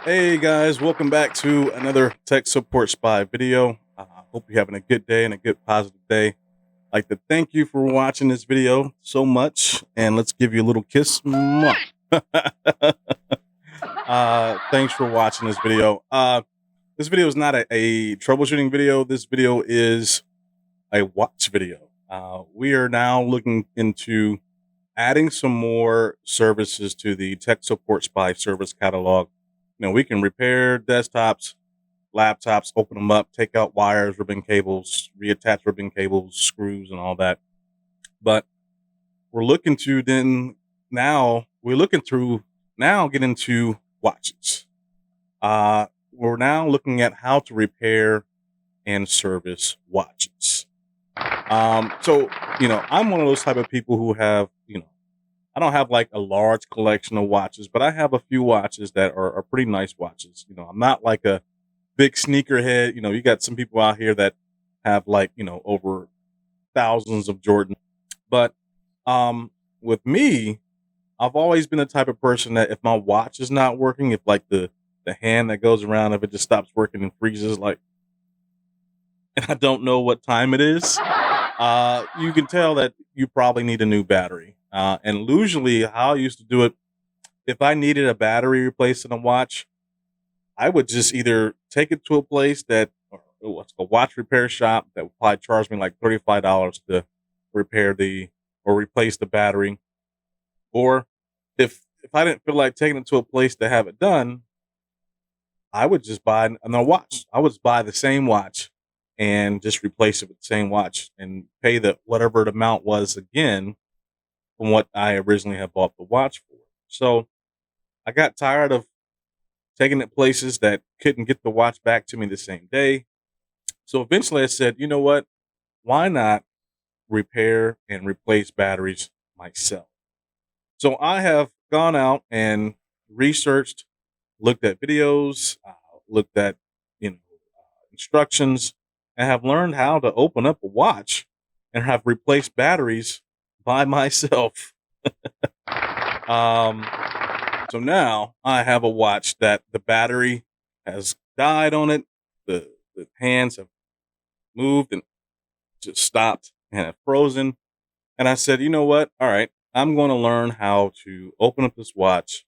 Hey guys, welcome back to another Tech Support Spy video. Hope you're having a good day and a good positive day. I'd like to thank you for watching this video so much, and let's give you a little kiss. Mwah. Thanks for watching this video. This video is not a troubleshooting video. This video is a watch video. We are now looking into adding some more services to the TekSupportSpy service catalog. You know, we can repair desktops, laptops, open them up, take out wires, ribbon cables, reattach ribbon cables, screws, and all that. But we're looking to get into watches. We're now looking at how to repair and service watches. So, I'm one of those type of people who have, I don't have like a large collection of watches, but I have a few watches that are pretty nice watches. I'm not like a big sneakerhead. You got some people out here that have like, over thousands of Jordan. But with me, I've always been the type of person that if my watch is not working, if like the hand that goes around, if it just stops working and freezes, like, and I don't know what time it is, you can tell that you probably need a new battery. And usually how I used to do it, if I needed a battery replaced in a watch, I would just either take it to a place that, what's a watch repair shop that would probably charge me like $35 to repair or replace the battery. Or if I didn't feel like taking it to a place to have it done, I would just buy another watch. I would buy the same watch and just replace it with the same watch and pay whatever the amount was again from what I originally had bought the watch for. So I got tired of taking it places that couldn't get the watch back to me the same day. So eventually I said, you know what? Why not repair and replace batteries myself? So I have gone out and researched, looked at videos, looked at instructions, and have learned how to open up a watch and have replaced batteries by myself. So now I have a watch that the battery has died on it. The hands have moved and just stopped and have frozen. And I said, you know what? All right, I'm going to learn how to open up this watch,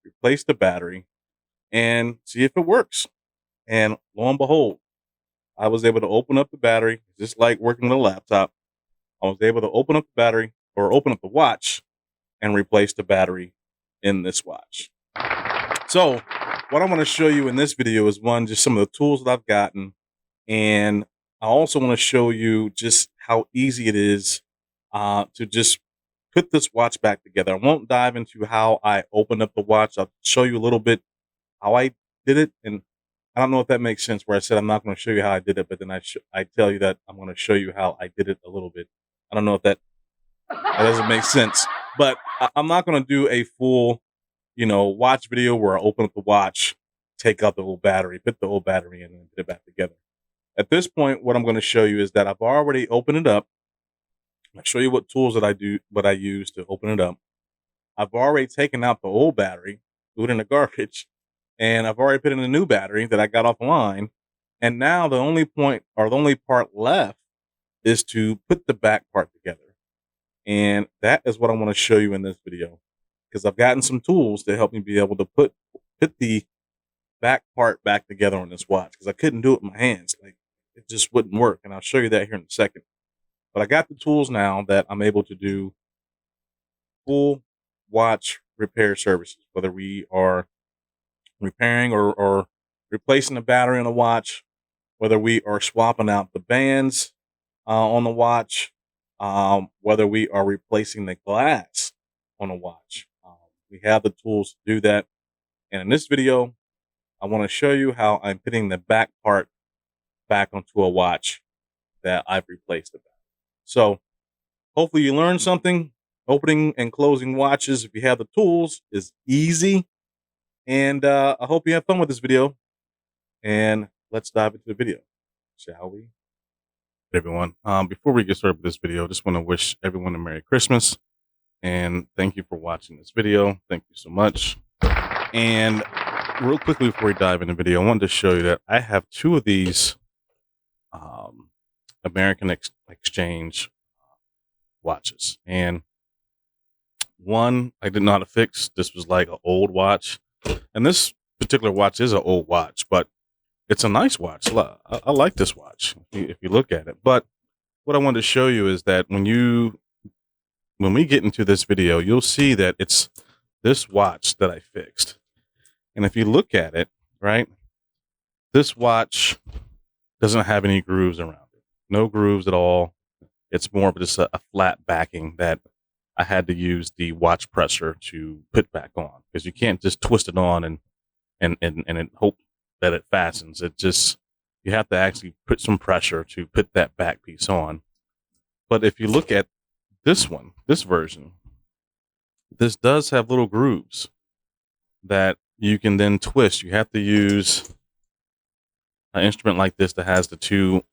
replace the battery, and see if it works. And lo and behold, I was able to open up the battery, just like working with a laptop. I was able to open up the battery or open up the watch and replace the battery in this watch. So what I want to show you in this video is just some of the tools that I've gotten. And I also want to show you just how easy it is to just put this watch back together. I won't dive into how I opened up the watch. I'll show you a little bit how I did it. And I don't know if that makes sense where I said I'm not going to show you how I did it, but then I tell you that I'm going to show you how I did it a little bit. I don't know if that doesn't make sense, but I'm not going to do a full, watch video where I open up the watch, take out the old battery, put the old battery in and put it back together. At this point, what I'm going to show you is that I've already opened it up. I'll show you what tools that I use to open it up. I've already taken out the old battery, threw it in the garbage, and I've already put in a new battery that I got offline. And now the only part left is to put the back part together. And that is what I want to show you in this video, because I've gotten some tools to help me be able to put the back part back together on this watch, because I couldn't do it with my hands. Like, it just wouldn't work. And I'll show you that here in a second. But I got the tools now that I'm able to do full watch repair services, whether we are repairing or replacing the battery on the watch, whether we are swapping out the bands on the watch, whether we are replacing the glass on a watch. We have the tools to do that. And in this video, I want to show you how I'm putting the back part back onto a watch that I've replaced the battery. So hopefully you learned something. Opening and closing watches, if you have the tools, is easy. And I hope you have fun with this video. And let's dive into the video, shall we? Everyone, before we get started with this video, I just want to wish everyone a Merry Christmas. And thank you for watching this video. Thank you so much. And real quickly before we dive into the video, I wanted to show you that I have two of these um, Exchange watches, and one I didn't know how to fix. This was like an old watch, and this particular watch is an old watch, but it's a nice watch. I like this watch if you look at it. But what I wanted to show you is that when we get into this video, you'll see that it's this watch that I fixed. And if you look at it, right, this watch doesn't have any grooves around it. No grooves at all. It's more of just a flat backing that I had to use the watch presser to put back on, because you can't just twist it on and hope that it fastens. It just, you have to actually put some pressure to put that back piece on. But if you look at this one, this version, this does have little grooves that you can then twist. You have to use an instrument like this that has the two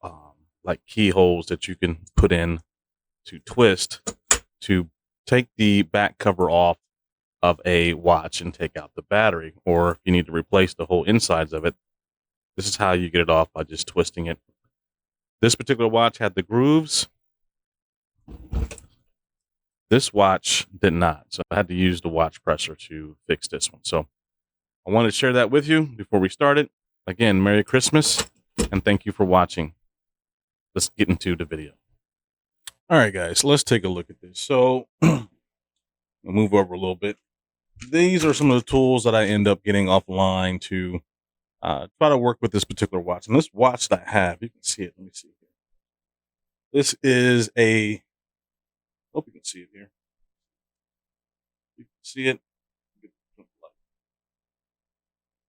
like keyholes that you can put in to twist to take the back cover off of a watch and take out the battery. Or if you need to replace the whole insides of it, this is how you get it off, by just twisting it. This particular watch had the grooves. This watch did not, so I had to use the watch presser to fix this one. So I wanted to share that with you before we started. Again, Merry Christmas, and thank you for watching. Let's get into the video. All right, guys, let's take a look at this. So I'll move over a little bit. These are some of the tools that I end up getting offline to try to work with this particular watch. And this watch that I have, you can see it. Let me see here. This is hope you can see it here. You can see it.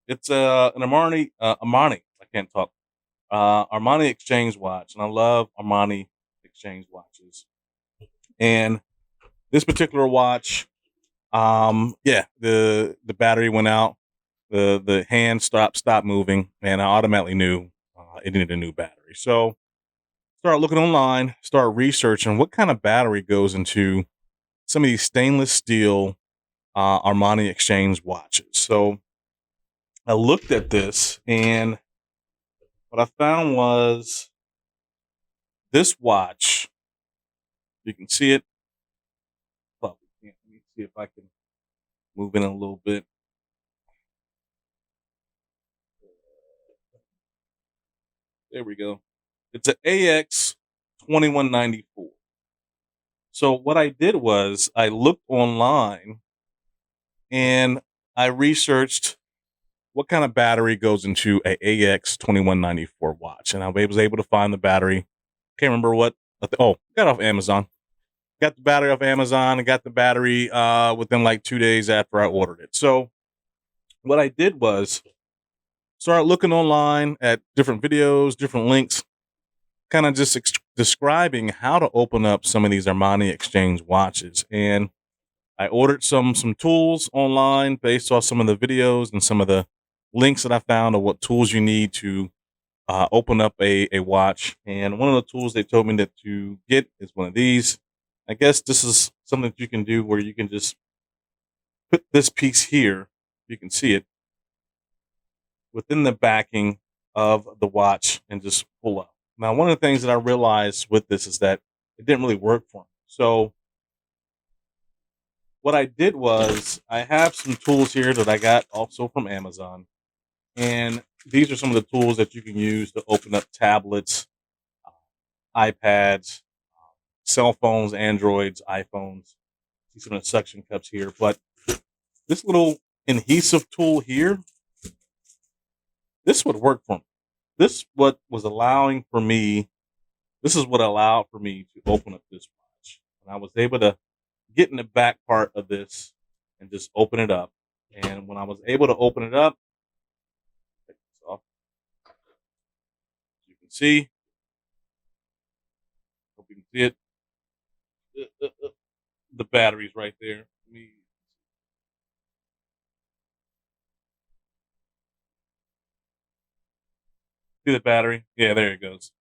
It's an Armani. I can't talk. ArmaniExchange watch, and I love ArmaniExchange watches. And this particular watch, the battery went out, the hand stopped moving, and I automatically knew it needed a new battery. So start looking online, start researching what kind of battery goes into some of these stainless steel ArmaniExchange watches. So I looked at this, and what I found was this watch. You can see it. Probably can't. Let me see if I can move in a little bit. There we go. It's an AX 2194. So what I did was I looked online and I researched what kind of battery goes into a AX 2194 watch, and I was able to find the battery. Can't remember what. Got it off Amazon. Got the battery off Amazon and got the battery within like 2 days after I ordered it. So what I did was start looking online at different videos, different links, kind of just describing how to open up some of these ArmaniExchange watches. And I ordered some tools online based off some of the videos and some of the links that I found of what tools you need to open up a watch. And one of the tools they told me that to get is one of these. I guess this is something that you can do where you can just put this piece here, you can see it, within the backing of the watch and just pull up. Now, one of the things that I realized with this is that it didn't really work for me. So what I did was I have some tools here that I got also from Amazon. And these are some of the tools that you can use to open up tablets, iPads, cell phones, Androids, iPhones. See some of the suction cups here. But this little adhesive tool here, this would work for me. This is what allowed for me to open up this watch. And I was able to get in the back part of this and just open it up. And when I was able to open it up, take this off. As you can see, hope you can see it. The battery's right there. See the battery? Yeah, there it goes.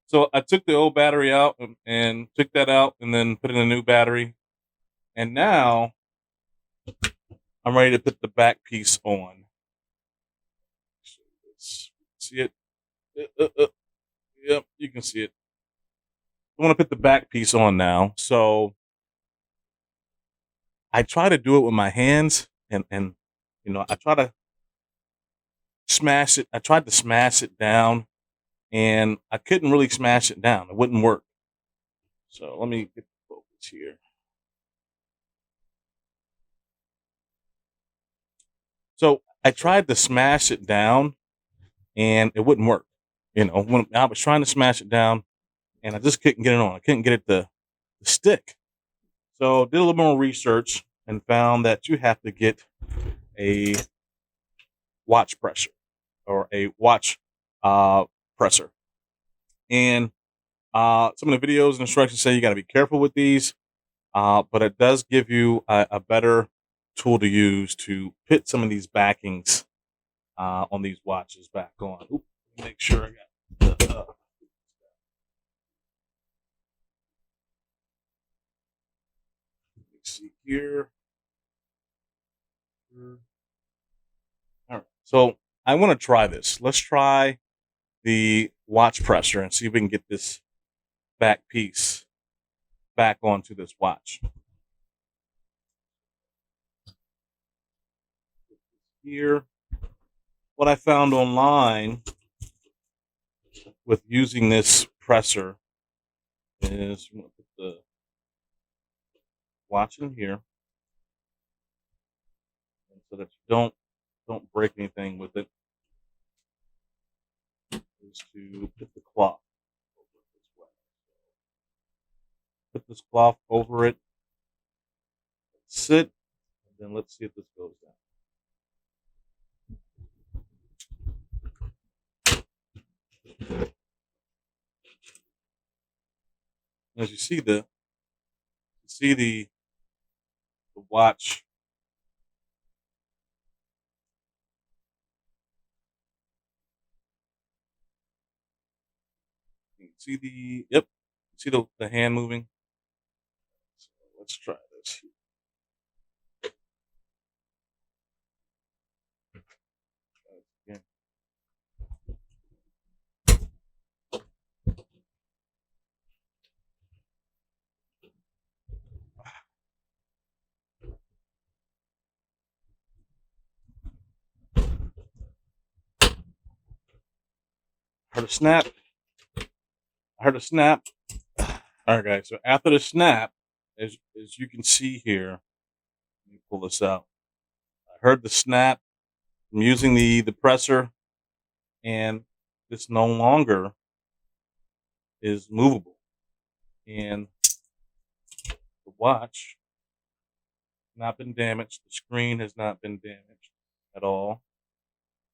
So I took the old battery out and took that out and then put in a new battery. And now I'm ready to put the back piece on. See it? Yep, you can see it. I want to put the back piece on now. So I try to do it with my hands, and I try to smash it. I tried to smash it down, and I couldn't really smash it down. It wouldn't work. So let me get the focus here. So I tried to smash it down, and it wouldn't work. When I was trying to smash it down, and I just couldn't get it on. I couldn't get it to stick. So did a little more research and found that you have to get a watch pressure or a watch presser. And some of the videos and instructions say you got to be careful with these, but it does give you a better tool to use to put some of these backings on these watches back on. Oop, make sure I got the. Let's see here. All right, so I want to try this. Let's try the watch presser and see if we can get this back piece back onto this watch. Here, what I found online with using this presser is I'm going to put the watch in here so that you don't break anything with it. Is to put the cloth over it this way. Put this cloth over it. Sit, and then let's see if this goes down. As you see the watch. You can see the hand moving. So let's try this. Again. Heard a snap. I heard a snap. All right, guys. So after the snap, as you can see here, let me pull this out. I heard the snap. I'm using the presser, and this no longer is movable. And the watch has not been damaged. The screen has not been damaged at all.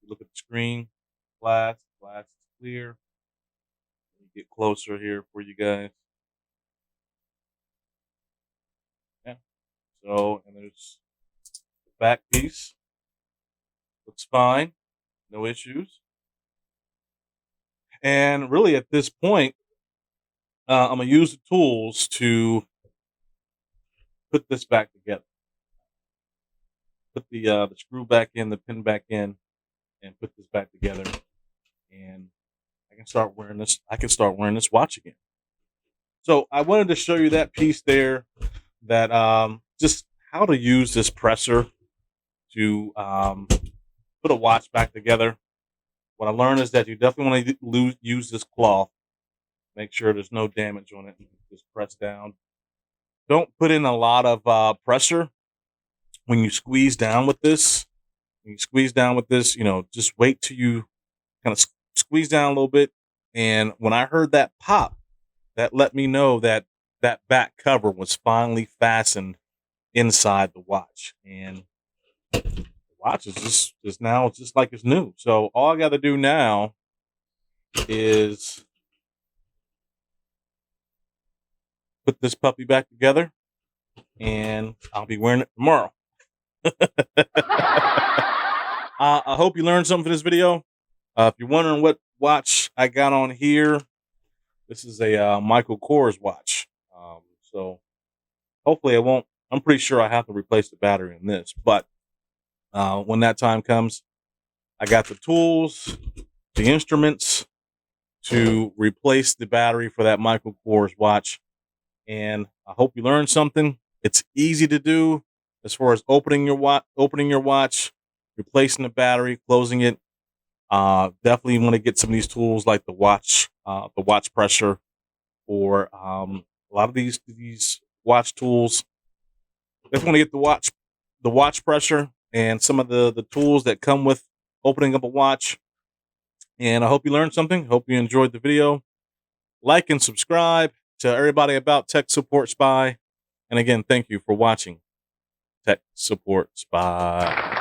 You look at the screen, glass is clear. Let me get closer here for you guys. Yeah. So, and there's the back piece. Looks fine. No issues. And really at this point, I'm going to use the tools to put this back together. Put the screw back in, the pin back in, and put this back together. And I can start wearing this. I can start wearing this watch again. So I wanted to show you that piece there, that just how to use this presser to put a watch back together. What I learned is that you definitely want to use this cloth. Make sure there's no damage on it. Just press down. Don't put in a lot of pressure when you squeeze down with this. When you squeeze down with this, just wait till you kind of squeeze down a little bit. And when I heard that pop, that let me know that that back cover was finally fastened inside the watch. And the watch is just now just like it's new. So all I got to do now is put this puppy back together, and I'll be wearing it tomorrow. I hope you learned something from this video. If you're wondering what watch I got on here, this is a Michael Kors watch. So hopefully I'm pretty sure I have to replace the battery in this, but when that time comes, I got the tools, the instruments to replace the battery for that Michael Kors watch. And I hope you learned something. It's easy to do as far as opening your watch, replacing the battery, closing it. Definitely want to get some of these tools like the watch pressure, or a lot of these watch tools. Definitely want to get the watch pressure, and some of the tools that come with opening up a watch. And I hope you learned something. Hope you enjoyed the video. Like and subscribe to everybody about Tech Support Spy. And again, thank you for watching Tech Support Spy.